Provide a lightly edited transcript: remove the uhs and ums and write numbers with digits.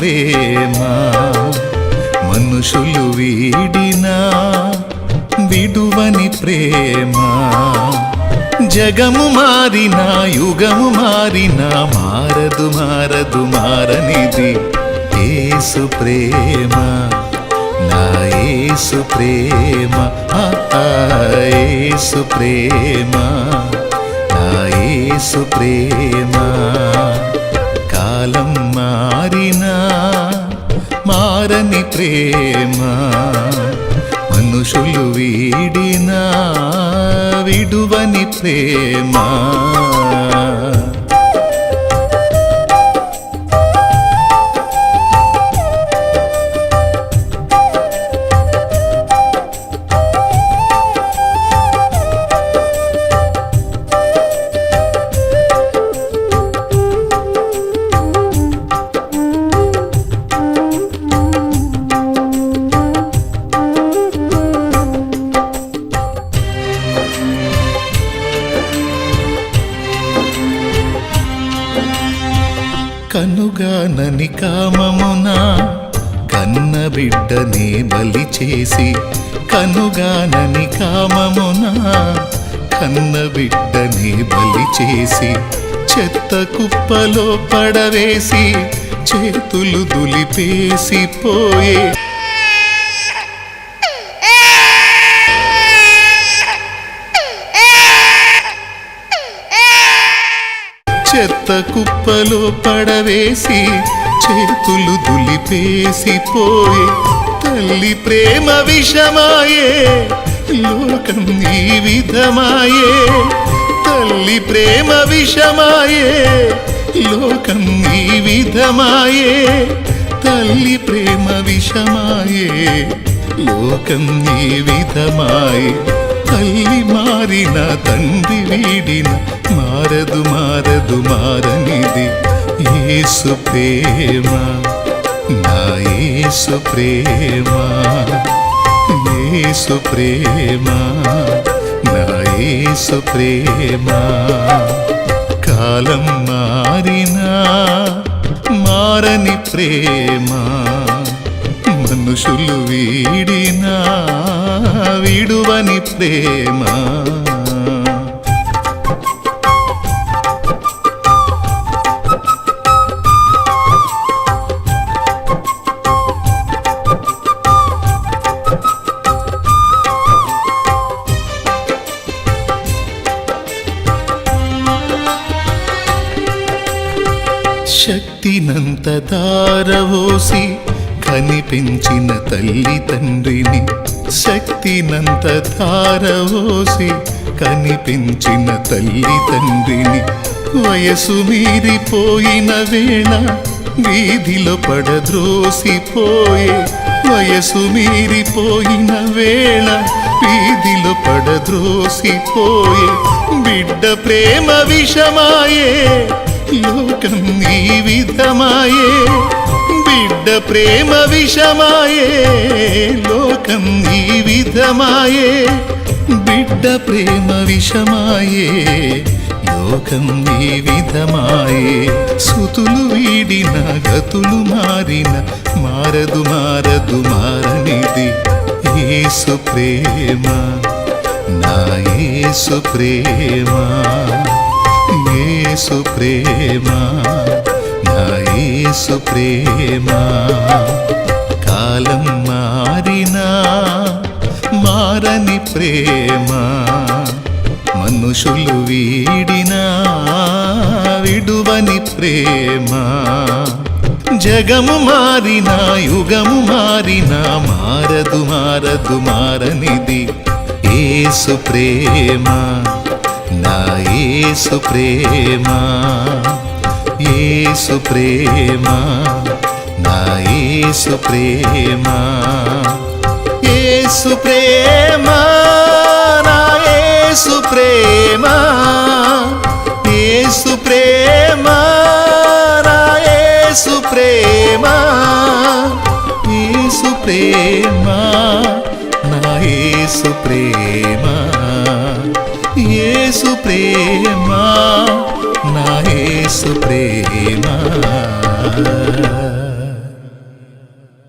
ప్రేమ మనుషులు వీడినా విడువని ప్రేమ జగము మారినా యుగము మారినా మారదు మారదు మారనిది యేసు ప్రేమ నా యేసు ప్రేమ యేసు ప్రేమ నా యేసు ప్రేమ కాలం మారినా మారని ప్రేమ మనుషులు వీడినా విడువని ప్రేమ కనుగానని కామమున కన్న బిడ్డనే బలి చేసి కనుగానని కామమున కన్న బిడ్డనే బలి చేసి చెత్త కుప్పలో పడవేసి చేతులు దులిపేసి పోయే చెత్త కుప్పలో పడవేసి చేతులు దులిపేసి పోయే తల్లి ప్రేమ విషమాయే లోకం ఈ విధమాయే తల్లి ప్రేమ విషమాయే లోకం ఈ విధమాయే తల్లి ప్రేమ విషమాయే లోకం ఈ విధమాయే తల్లి మారిన తండ్రి వీడిన మారదు మారదు మారనిది యేసు ప్రేమ నా యేసు ప్రేమ యేసు ప్రేమ నా యేసు ప్రేమ కాలం మారినా మారని ప్రేమ మనుషులు వీడినా విడువని ప్రేమ శక్తినంత ధారవోసి కనిపించిన తల్లి తండ్రిని శక్తినంత ధారవోసి కనిపించిన తల్లి తండ్రిని వయసు మీరిపోయిన వేళ వీధిలో పడద్రోసిపోయే వయసు మీరిపోయిన వేళ వీధిలో పడద్రోసిపోయే బిడ్డ ప్రేమ విషమాయే లోకం ఈ విధమాయే బిడ్డ ప్రేమ విషమాయే లోకం ఈ విధమాయే బిడ్డ ప్రేమ విషమాయే లోకం ఈ విధమాయే సుతులు వీడిన గతులు మారిన మారదు మారదు మారనిది యేసు ప్రేమ నా యేసు ప్రేమ యేసు ప్రేమ నా యేసు ప్రేమ కాలం మారినా మారని ప్రేమ మనుషులు వీడినా విడువని ప్రేమ జగము మారినా యుగము మారినా మారదు మారదు మారనిది యేసు ప్రేమ నా యేసు ప్రేమ యేసు ప్రేమ నా యేసు ప్రేమ యేసు ప్రేమ నా యేసు ప్రేమ యేసు ప్రేమ నా యేసు ప్రేమ యేసు ప్రేమ నా యేసు ప్రేమ యేసు ప్రేమ నా యేసు ప్రేమ